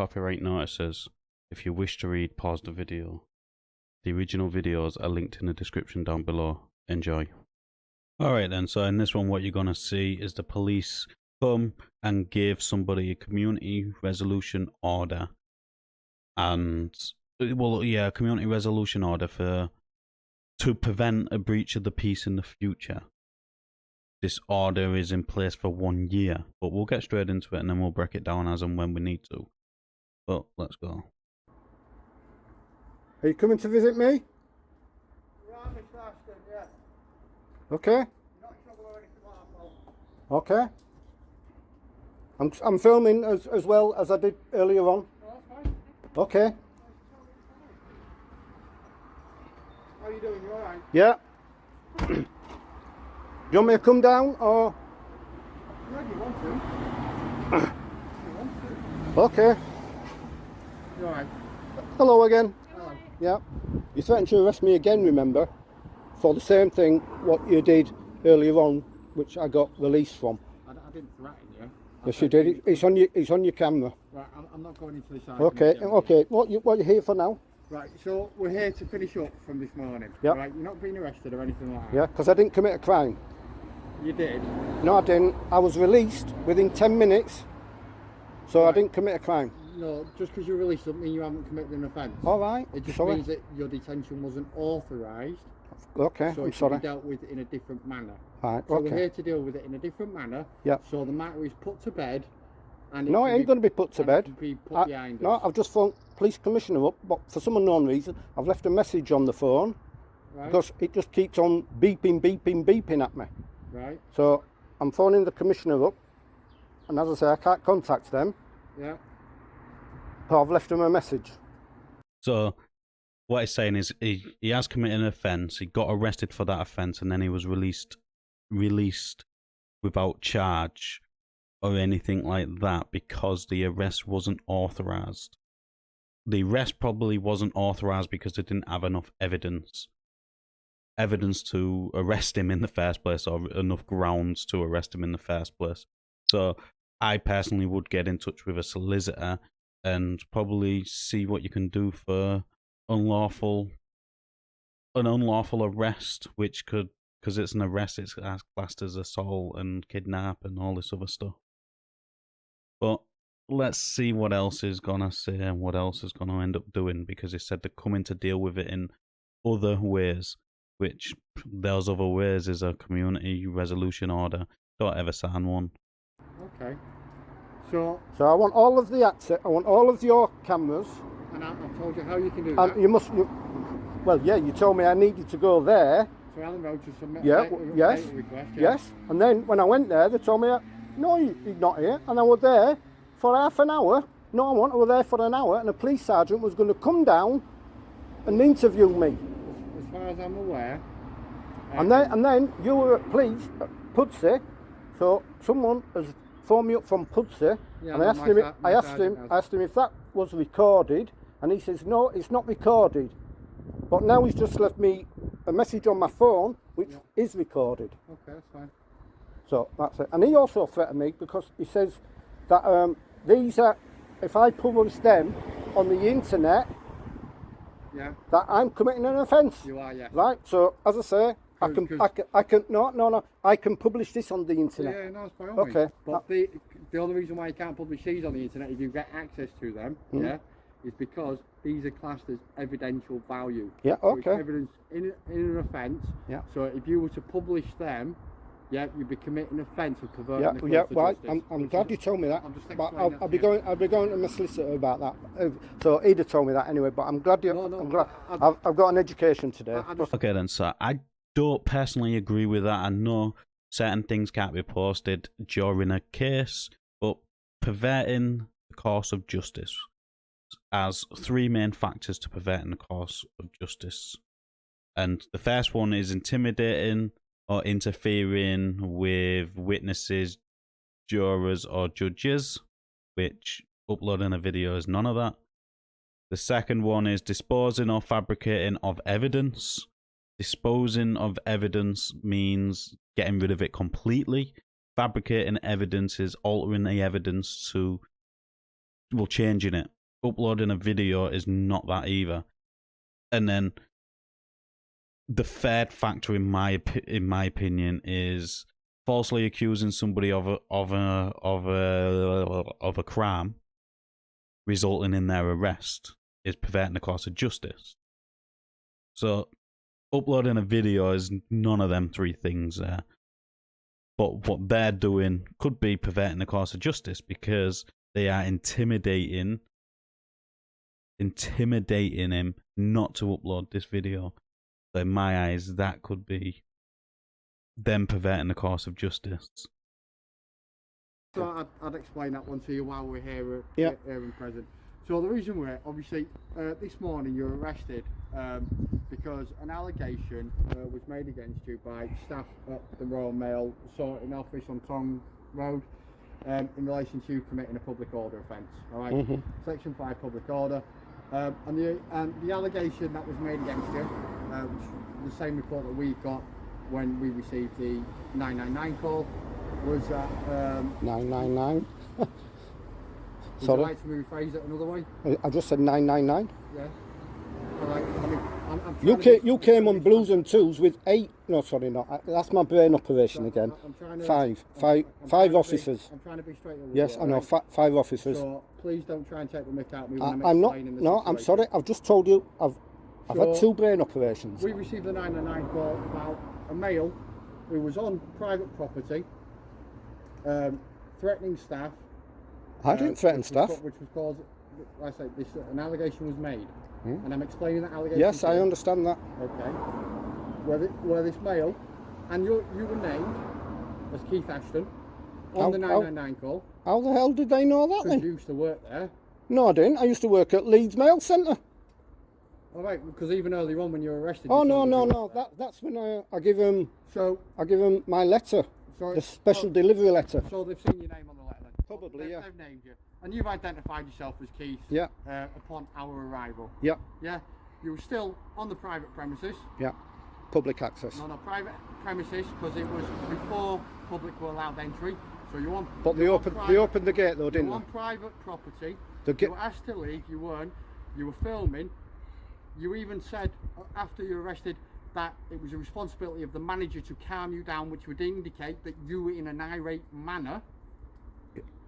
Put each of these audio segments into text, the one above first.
copyright notices. If you wish to read, pause the video. The original videos are linked in the description down below. Enjoy. Alright then, so in this one what you're going to see is the police come and give somebody a community resolution order. And, well, yeah, a community resolution order to prevent a breach of the peace in the future. This order is in place for 1 year, but we'll get straight into it and then we'll break it down as and when we need to. But let's go. Are you coming to visit me? Yeah, Mr. Ashton, yeah. Okay. You're not in trouble or anything like that, Okay. I'm filming as well as I did earlier on. no, that's fine. Okay. How are you doing? You alright? Yeah. Do you want me to come down or? Yeah, you want to. You want to. Okay. You alright? Hello again. Hello. Yeah. You threatened to arrest me again, remember? For the same thing what you did earlier on, which I got released from. I didn't threaten you. Yes, you did. It's on your camera. Right, I'm not going into this Okay. argument. Okay. What you here for now? Right, so we're here to finish up from this morning. Yep. Right, you're not being arrested or anything like that. Yeah. Because I didn't commit a crime. You did. No, I didn't. I was released within 10 minutes, so I Right. didn't commit a crime. No, just because you're released doesn't mean you haven't committed an offence. All right. It just Sorry. means that your detention wasn't authorised. Okay. So I'm it should sorry. be dealt with in a different manner. Right. So we're Okay. here to deal with it in a different manner. Yep. So the matter is put to bed. And No, it ain't going to be put to bed. It can be put behind No, us. I've just phoned police commissioner up, but for some unknown reason, I've left a message on the phone Right. because it just keeps on beeping at me. Right. So I'm phoning the commissioner up, and as I say, I can't contact them, Yeah. so I've left them a message. So what he's saying is he has committed an offence, he got arrested for that offence, and then he was released without charge or anything like that because the arrest wasn't authorised. The arrest probably wasn't authorised because they didn't have enough evidence to arrest him in the first place, or enough grounds to arrest him in the first place. So I personally would get in touch with a solicitor and probably see what you can do for an unlawful arrest, which could, because it's an arrest, it's classed as assault and kidnap and all this other stuff. But let's see what else is gonna say and what else is gonna end up doing, because he said they're coming to deal with it in other ways, which those other ways is a community resolution order. Don't ever sign one. Okay. So, So I want all of the access, I want all of your cameras, and I've told you how you can do and that. well, yeah, you told me I needed to go there. So Alan Road to submit Yeah, a data yes, request. Yeah. yes, and then when I went there, they told me, no, you're not here, and I was there for half an hour. No, I was there for an hour, and a police sergeant was going to come down and interview me. As far as I'm aware. And then you were at police at Pudsey, so someone has phoned me up from Pudsey, Yeah, and I no, asked my him, ser- my sergeant has. I asked him if that was recorded, and he says no, it's not recorded. But now he's just left me a message on my phone, which is recorded. Okay, that's fine. So that's it. And he also threatened me because he says that these are, if I publish them on the internet, Yeah. that I'm committing an offence. You are, yeah. Right. So as I say, I can no, I can publish this on the internet. Yeah, no, it's by all Okay. means. But the only reason why you can't publish these on the internet if you get access to them, yeah, is because these are classed as evidential value. Yeah, So it's okay. evidence in an offence. Yeah. So if you were to publish them, yeah, you'd be committing an offence of perverting Yeah, the course yeah, of right. justice. I'm glad you told me that. I'm just But explaining I'll that be to you. going to my solicitor about that. So he'd have told me that anyway. But I'm glad you. No, I'm glad I- I've got an education today. I just, Okay then, so I don't personally agree with that. I know certain things can't be posted during a case, but perverting the course of justice as three main factors to perverting the course of justice. And the first one is intimidating or interfering with witnesses, jurors, or judges, which uploading a video is none of that. The second one is disposing or fabricating of evidence. Disposing of evidence means getting rid of it completely. Fabricating evidence is altering the evidence to well, changing it. Uploading a video is not that either. And then the third factor, in my opinion, is falsely accusing somebody of a crime, resulting in their arrest, is perverting the course of justice. So, uploading a video is none of them three things there. But what they're doing could be perverting the course of justice because they are intimidating him not to upload this video. So in my eyes, that could be them perverting the course of justice. So I'd explain that one to you while we're here, Yep. here and present. So the reason we're obviously this morning you're arrested because an allegation was made against you by staff at the Royal Mail sorting office on Tong Road in relation to you committing a public order offence. All right, Section 5 public order, and the allegation that was made against you, which the same report that we got when we received the 999 call, was that 999. would Sorry, you like to rephrase it another way? I just said 999. Yeah. All right. I mean, I'm You trying to be- you came on blues and twos with 8. No, sorry, not. That's my brain operation again. I'm trying to- Five I'm five trying to be- officers. I'm trying to be straight with Yes, you, I know. all right? 5 officers. So please don't try and take the mick out of me when I'm not. explaining the No, I'm situation. sorry. I've just told you. I've had So- 2 brain operations. We received the 999 call about a male who was on private property, threatening staff. I didn't threaten which was staff. Which was caused, like I say, an allegation was made, and I'm explaining that allegation. Yes, to I you. understand that. Okay. Where this male, and you were named as Keith Ashton on How- the 999 call, How the hell did they know that because then? you used to work there. No, I didn't. I used to work at Leeds Mail Centre. All right, because even earlier on when you were arrested. Oh you no, told us no, you no. worked there. That's when I give him So, my letter, so the special delivery letter. So they've seen your name on the letter. Then. Probably, They- yeah. They've named you, and you've identified yourself as Keith. Yeah. Upon our arrival. Yeah, Yeah. You were still on the private premises. yeah. Public access. On a private premises because it was before public were allowed entry. So you want. But they opened the gate though, You didn't were they? on private property. The You were asked to leave. You weren't. You were filming. You even said after you were arrested that it was a responsibility of the manager to calm you down, which would indicate that you were in an irate manner.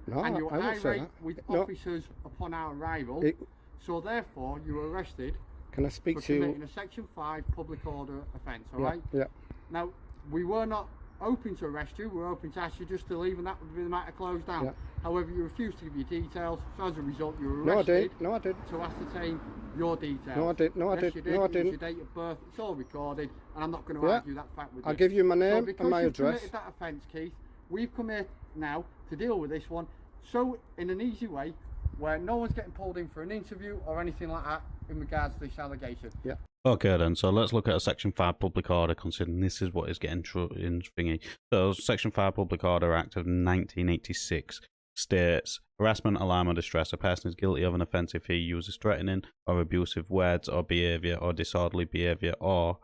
No, And you were I won't say irate that. with No. officers upon our arrival. It- So therefore, you were arrested Can I speak for to you? committing a Section 5 public order offence. All Yeah, right. yeah. Now, we were not hoping to arrest you. We were hoping to ask you just to leave, and that would be the matter closed down. Yeah. However, you refused to give your details, so as a result, you were No, I arrested didn't. No, I didn't. to ascertain your details. No, I didn't. No, I Yes, didn't. You did. No, I It was didn't. Your date of birth. It's all recorded, and I'm not going to Yeah. argue that fact with you. I'll give you my So name because and my you've address. committed that offence, Keith, we've come here now to deal with this one. So, in an easy way, where no one's getting pulled in for an interview or anything like that in regards to this allegation. Yeah. Okay then, so let's look at a Section 5 public order, considering this is what is getting in thingy. So Section 5 Public Order Act of 1986 states, harassment, alarm or distress. A person is guilty of an offence if he uses threatening or abusive words or behaviour or disorderly behaviour or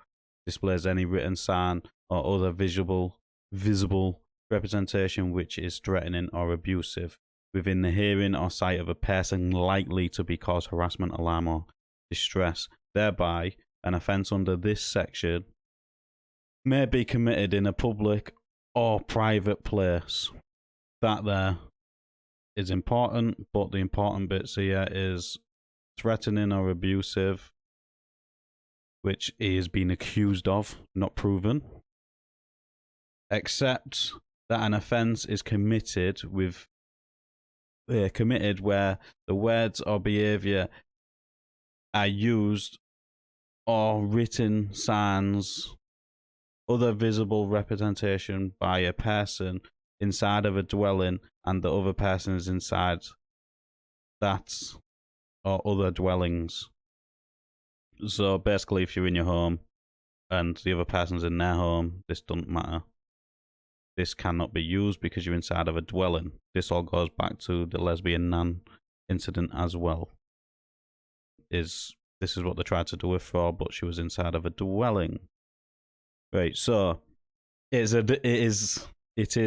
displays any written sign or other visible representation which is threatening or abusive within the hearing or sight of a person likely to be cause harassment, alarm or distress. Thereby, an offence under this section may be committed in a public or private place. That there is important, but the important bits here is threatening or abusive, which he is being accused of, not proven, except that an offence is committed where the words or behaviour are used or written signs, other visible representation by a person inside of a dwelling and the other person is inside that or other dwellings. So basically, if you're in your home and the other person's in their home, this doesn't matter. This cannot be used because you're inside of a dwelling. This all goes back to the lesbian nan incident as well. This is what they tried to do with her, but she was inside of a dwelling. Right, so it is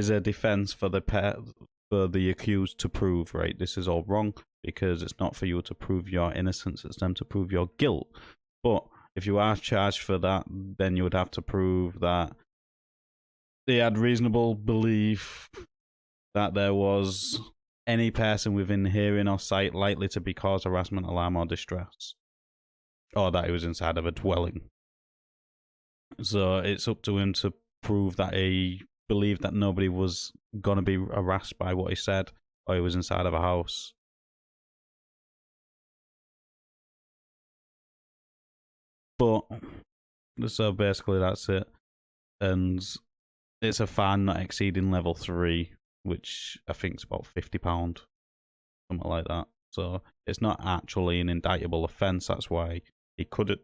a defence for the accused to prove. Right, this is all wrong. because it's not for you to prove your innocence, it's them to prove your guilt. But if you are charged for that, then you would have to prove that they had reasonable belief that there was any person within hearing or sight likely to be cause harassment, alarm, or distress, or that he was inside of a dwelling. So it's up to him to prove that he believed that nobody was going to be harassed by what he said, or he was inside of a house. But, so basically that's it. And it's a fine not exceeding level 3, which I think is about £50, something like that. So it's not actually an indictable offence. That's why he couldn't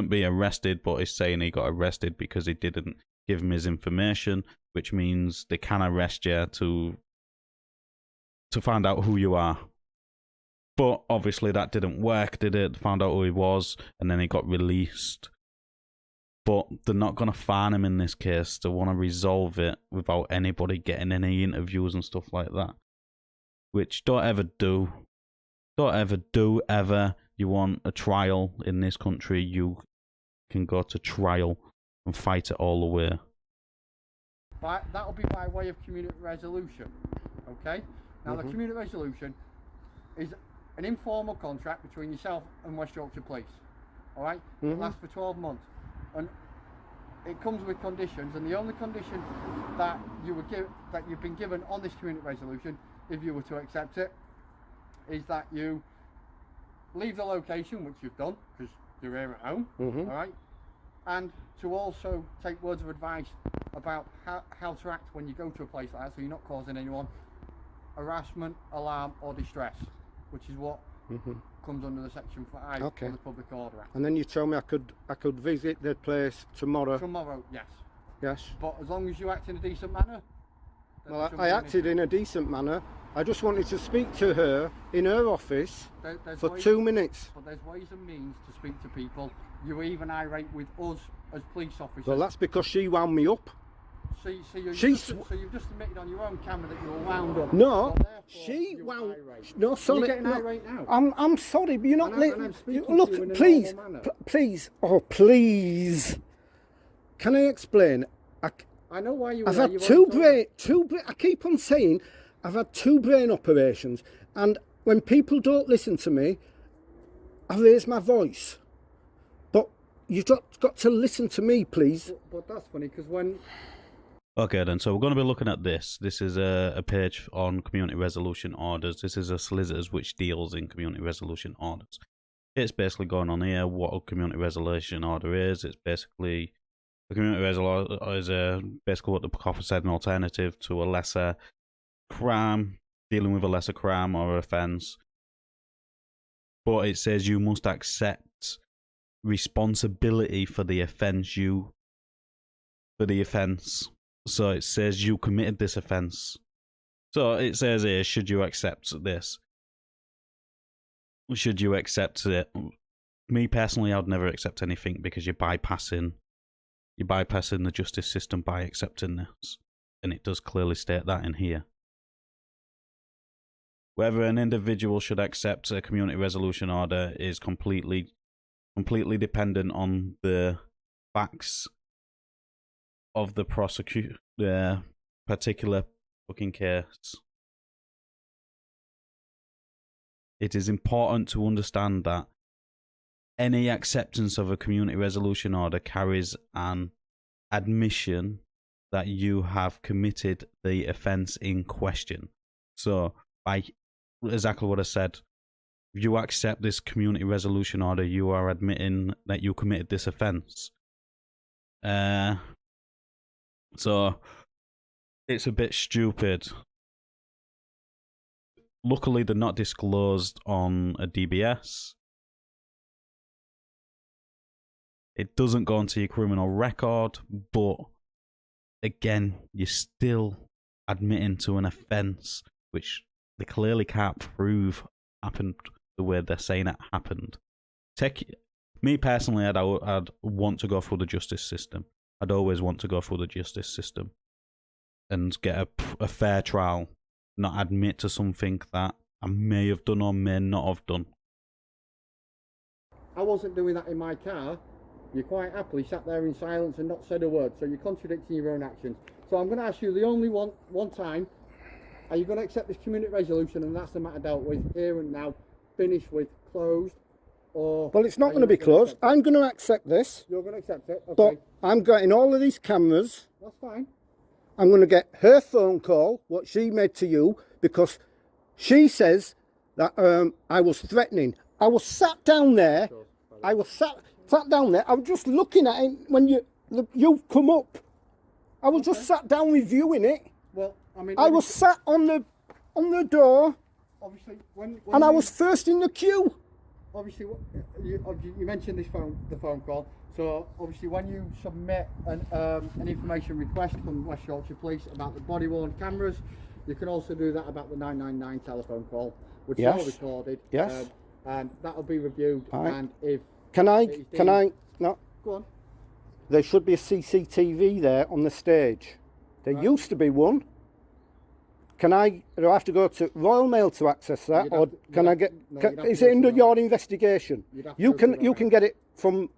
be arrested, but he's saying he got arrested because he didn't give him his information, which means they can arrest you to find out who you are. But obviously that didn't work, did it? They found out who he was, and then he got released. But they're not going to fine him in this case. They want to resolve it without anybody getting any interviews and stuff like that. Which, don't ever do. Don't ever do, ever. You want a trial in this country, you can go to trial and fight it all the way. That'll be by way of community resolution, okay? Now the community resolution is an informal contract between yourself and West Yorkshire Police, alright? It lasts for 12 months. And it comes with conditions, and the only condition that you've been given on this community resolution, if you were to accept it, is that you leave the location, which you've done because you're here at home, all right, and to also take words of advice about how to act when you go to a place like that, so you're not causing anyone harassment, alarm, or distress, which is what comes under the section 5 of the Public Order Act. And then you told me I could visit the place tomorrow. Tomorrow, yes. Yes. But as long as you act in a decent manner. Well, I acted in a decent manner. I just wanted to speak to her in her office for 2 minutes. But there's ways and means to speak to people. You were even irate with us as police officers. Well, that's because she wound me up. So you've just admitted on your own camera that you were wound up. No, so she wound. Irate. No, sorry. You're getting no, irate now. I'm sorry, but you're not. Look, please, please, oh please. Can I explain? I know why you. I've had two brain. I keep on saying I've had 2 brain operations, and when people don't listen to me, I raise my voice. But you've got to listen to me, please. But that's funny because when. Okay then, so we're going to be looking at this. This is a page on community resolution orders. This is a solicitors which deals in community resolution orders. It's basically going on here what a community resolution order is. It's basically, a community resolution is basically what the copper said, an alternative to a lesser crime, dealing with a lesser crime or offence. But it says you must accept responsibility for the offence So it says you committed this offence. So it says here, should you accept this? Should you accept it? Me personally, I'd never accept anything because you're bypassing the justice system by accepting this. And it does clearly state that in here. Whether an individual should accept a community resolution order is completely dependent on the facts of the particular fucking case. It is important to understand that any acceptance of a community resolution order carries an admission that you have committed the offence in question. So, by exactly what I said, if you accept this community resolution order, you are admitting that you committed this offence. So, it's a bit stupid. Luckily, they're not disclosed on a DBS. It doesn't go onto your criminal record, but again, you're still admitting to an offence, which they clearly can't prove happened the way they're saying it happened. Me personally, I'd want to go through the justice system. I'd always want to go through the justice system and get a fair trial, not admit to something that I may have done or may not have done. I wasn't doing that in my car. You quite happily sat there in silence and not said a word, so you're contradicting your own actions. So I'm going to ask you the only one time, are you going to accept this community resolution, and that's the matter dealt with here and now, finished with, closed, or... Well, it's not going to be closed. I'm going to accept this. You're going to accept it? Okay. But I'm getting all of these cameras. That's fine. I'm going to get her phone call, what she made to you, because she says that I was threatening. I was sat down there. I was sat down there. I was just looking at it when you come up. I was just sat down reviewing it. Well, I mean, I was sat on the door, obviously when and I was first in the queue. Obviously, you mentioned the phone call. So obviously, when you submit an information request from West Yorkshire Police about the body-worn cameras, you can also do that about the 999 telephone call, which is all recorded. Yes. And that'll be reviewed. Right. And if Can I? No. Go on. There should be a CCTV there on the stage. There used to be one. Do I have to go to Royal Mail to access that, or can I get? Is it under your investigation? You can get it from.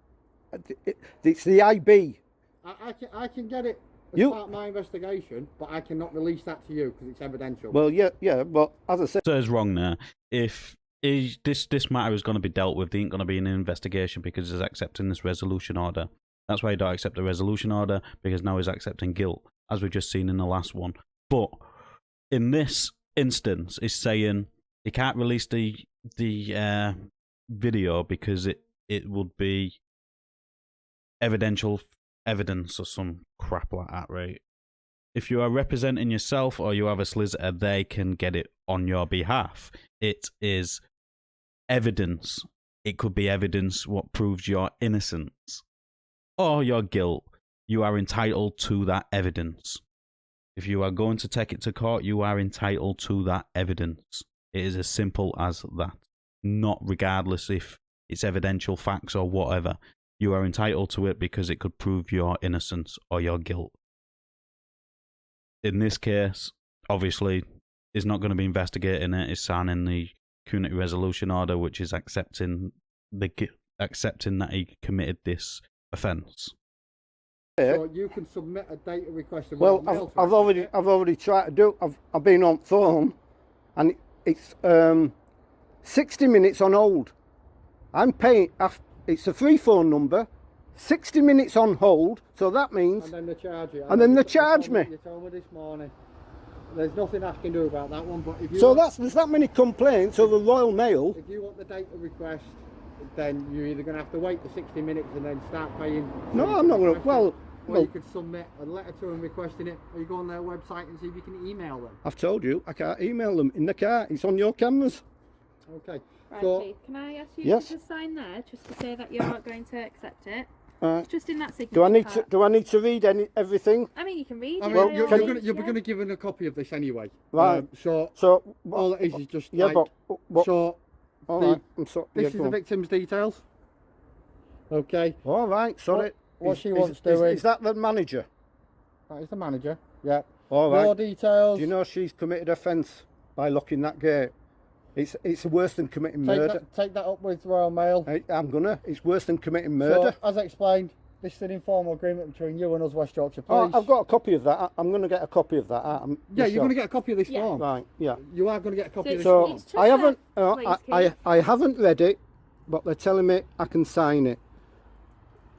It's the IB. I can get it as part of my investigation, but I cannot release that to you because it's evidential. Well, yeah, but as I said, So it's wrong there. If this matter is going to be dealt with, there ain't going to be an investigation because he's accepting this resolution order. That's why he don't accept the resolution order, because now he's accepting guilt, as we've just seen in the last one. But in this instance, it's saying he can't release the video because it would be evidential evidence or some crap like that, right? If you are representing yourself or you have a solicitor, they can get it on your behalf. It is evidence. It could be evidence what proves your innocence or your guilt. You are entitled to that evidence. If you are going to take it to court, you are entitled to that evidence. It is as simple as that. Not regardless if it's evidential facts or whatever. You are entitled to it because it could prove your innocence or your guilt. In this case, obviously, he's not going to be investigating it. He's signing the community resolution order, which is accepting that he committed this offence. So you can submit a data request. well, I've already tried to do. I've been on phone, and it's 60 minutes on hold. I'm paying. It's a free phone number. 60 minutes on hold, so that means... And then they charge you. And then they charge me. You told me this morning. There's nothing I can do about that one, but if you... So there's that many complaints over Royal Mail. If you want the data request, then you're either going to have to wait the 60 minutes and then start paying... No, I'm not going to... Well... Or you could submit a letter to them requesting it, or you go on their website and see if you can email them. I've told you, I can't email them in the car. It's on your cameras. Okay. Right, So, Keith, can I ask you Yes. to just sign there, just to say that you're not going to accept it? Right. It's just in that signature Do I need part. to read everything? I mean, you can read I it. mean, Well, you're can- going to be given a copy of this anyway. Right. So all it is just yeah, like... but So, all the- right. I'm sorry. this Yeah, is go the on. victim's details. Okay. All right. Sorry. What she wants to do is that the manager? That is the manager. Yeah. All Your right. details. Do you know she's committed offence by locking that gate? It's worse than committing murder. Take that up with Royal Mail. I'm gonna. It's worse than committing murder. So, as explained, this is an informal agreement between you and us, West Yorkshire Oh, Police. I've got a copy of that. I'm going to get a copy of that. Yeah, you're going to get a copy of this Yeah. form. Right, yeah. You are going to get a copy of this So form. It's just I haven't. that, please, Keith. I haven't read it, but they're telling me I can sign it.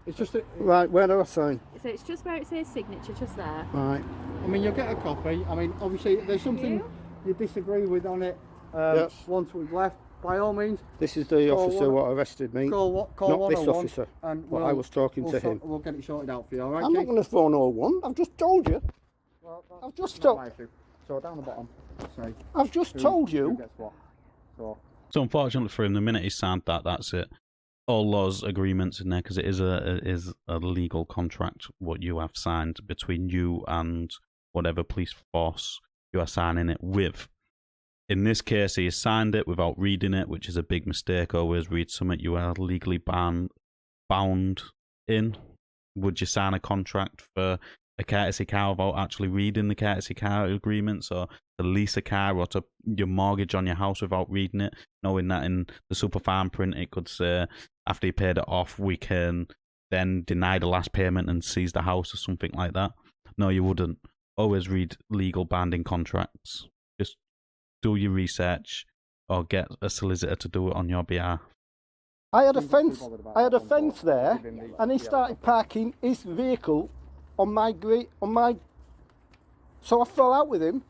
It's just, Right, where do I sign? So it's just where it says signature, just there. Right. I mean, you'll get a copy. I mean, obviously, there's something you disagree with on it. Yes. Once we've left, by all means, This is the Call officer one- what arrested me. call Not 101, this officer. and But I was talking to him. We'll get it sorted out for you. All right, I'm not Keith? going to phone 01. I've just told you. Well, that's I've just not told. my issue. So down the bottom, say I've just who- told who you. gets what. So So unfortunately for him, the minute he signed that, that's it. All those agreements in there, because it is a legal contract, what you have signed between you and whatever police force you are signing it with. In this case, he has signed it without reading it, which is a big mistake. Always read something you are legally bound in. Would you sign a contract for a courtesy car without actually reading the courtesy car agreements, or to lease a car, or to your mortgage on your house without reading it, knowing that in the super fine print it could say after you paid it off we can then deny the last payment and seize the house or something like that. No, you wouldn't. Always read legal binding contracts. Just do your research or get a solicitor to do it on your behalf. I had a fence there, and he started parking his vehicle on my so I fell out with him,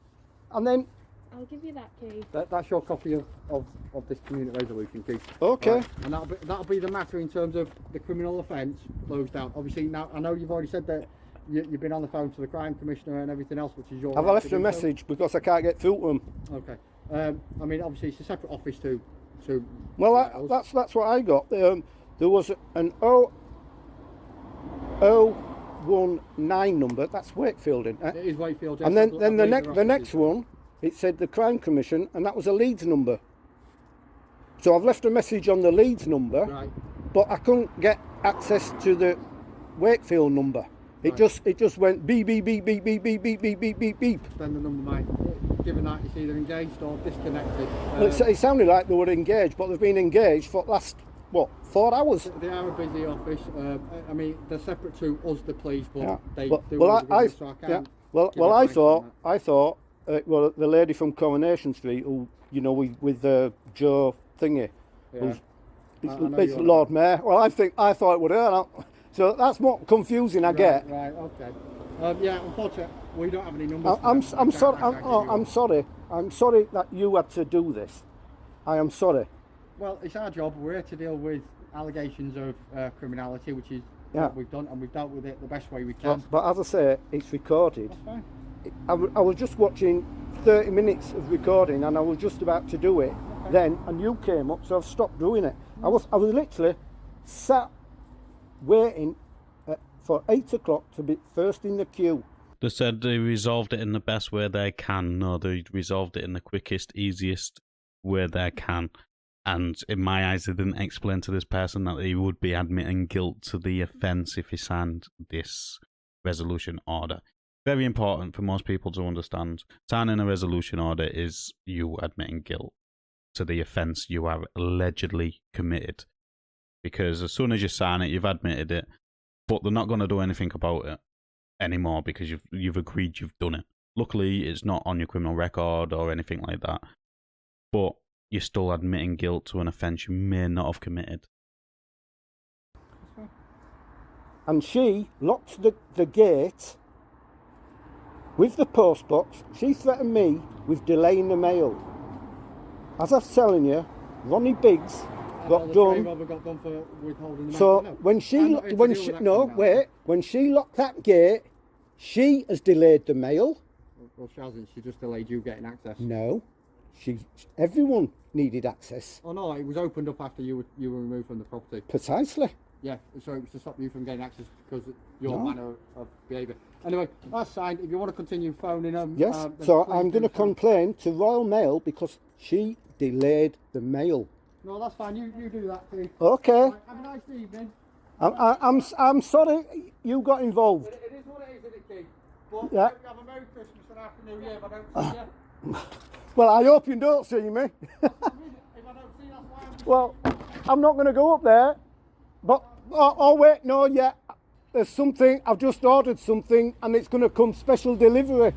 and then I'll give you that key. That's your copy of this community resolution, Keith. Okay. Right. And that'll be the matter in terms of the criminal offence closed out. Obviously, now I know you've already said that you've been on the phone to the crime commissioner and everything else, which is your. I've left a message because I can't get through to him. Okay. I mean, obviously, it's a separate office to. Well, that's what I got. There was an 019 number. That's Wakefield, isn't it? It is Wakefield. And then the next one, it said the crime commission, and that was a Leeds number. So I've left a message on the Leeds number, Right. but I couldn't get access to the Wakefield number. It just went beep beep beep beep beep beep beep beep beep beep beep. Then the number might, given that it's either engaged or disconnected. Well, it sounded like they were engaged, but they've been engaged for the last 4 hours. They are a busy office. I mean, they're separate to us, the police, but Yeah. they But- do. well, all the I business, so I can't well, give I advice on thought, well, the lady from Coronation Street, who with Joe thingy, that. who's I know it's you're- Lord Mayor. Well, I thought it would her. So that's what confusing I get. Right. Okay. Yeah. Unfortunately, we don't have any numbers. I'm for that. sorry. I can't give you I'm sorry. I'm sorry that you had to do this. I am sorry. Well, it's our job. We're here to deal with allegations of criminality, which is Yeah. what we've done, and we've dealt with it the best way we But, can. but as I say, it's recorded. That's fine. I was just watching 30 minutes of recording, and I was just about to do it then, and you came up, so I've stopped doing it. I was literally sat waiting for 8 o'clock to be first in the queue. They said they resolved it in the best way they can. No, they resolved it in the quickest, easiest way they can. And in my eyes, they didn't explain to this person that he would be admitting guilt to the offence if he signed this resolution order. Very important for most people to understand. Signing a resolution order is you admitting guilt to the offence you have allegedly committed. Because as soon as you sign it, you've admitted it, but they're not going to do anything about it anymore because you've agreed you've done it. Luckily, it's not on your criminal record or anything like that, but you're still admitting guilt to an offence you may not have committed. And she locked the gate with the post box. She threatened me with delaying the mail. As I was telling you, Ronnie Biggs got done. Got done for withholding the So mail. when she locked that gate, she has delayed the mail. Well, she hasn't. She just delayed you getting access. No, everyone needed access. Oh no, it was opened up after you were removed from the property. Precisely. Yeah, so it was to stop you from getting access because of your No. manner of behaviour. Anyway, that's signed. If you want to continue phoning them, Yes. then So please I'm going do to complain to Royal Mail because she delayed the mail. No, that's fine. You do that, Keith. Okay. Right, have a nice evening. I'm sorry you got involved. It is what it is, isn't it, Keith? But Yeah. have a Merry Christmas and Happy New Year if I don't see you. Well, I hope you don't see me. If I don't see you, that's why I'm... Well, I'm not going to go up there. But wait, no, yeah. There's something. I've just ordered something, and it's going to come special delivery.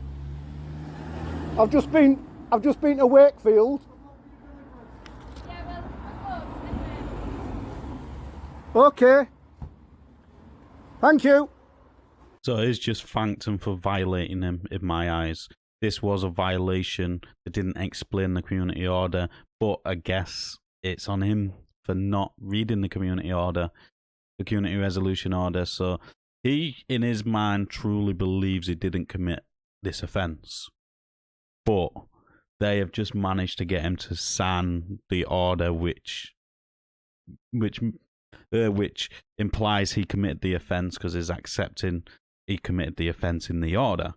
I've just been to Wakefield. Yeah, well, Okay. Thank you. So he's just thanked him for violating him, in my eyes. This was a violation. They didn't explain the community order, but I guess it's on him for not reading the community order, the community resolution order. So he, in his mind, truly believes he didn't commit this offence. But they have just managed to get him to sign the order which implies he committed the offence because he's accepting he committed the offence in the order.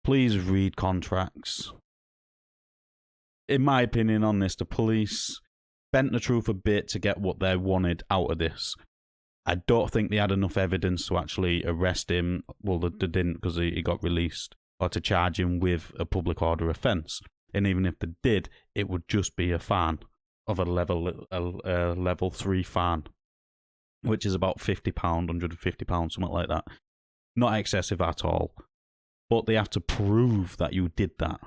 Please read contracts. In my opinion on this, the police bent the truth a bit to get what they wanted out of this. I don't think they had enough evidence to actually arrest him. Well, they didn't, because he got released, or to charge him with a public order offence. And even if they did, it would just be a fine of a level 3 fine, which is about £50, £150, something like that. Not excessive at all. But they have to prove that you did that.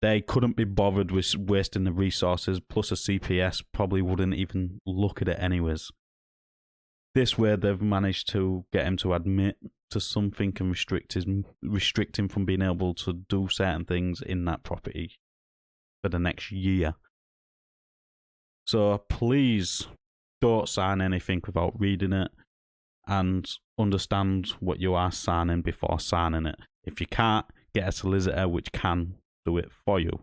They couldn't be bothered with wasting the resources, plus a CPS probably wouldn't even look at it anyways. This way, they've managed to get him to admit to something and restrict him from being able to do certain things in that property for the next year. So please don't sign anything without reading it, and understand what you are signing before signing it. If you can't, get a solicitor which can do it for you.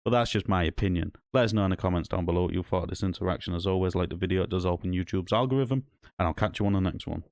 But that's just my opinion. Let us know in the comments down below what you thought of this interaction. As always, like the video, it does open YouTube's algorithm, and I'll catch you on the next one.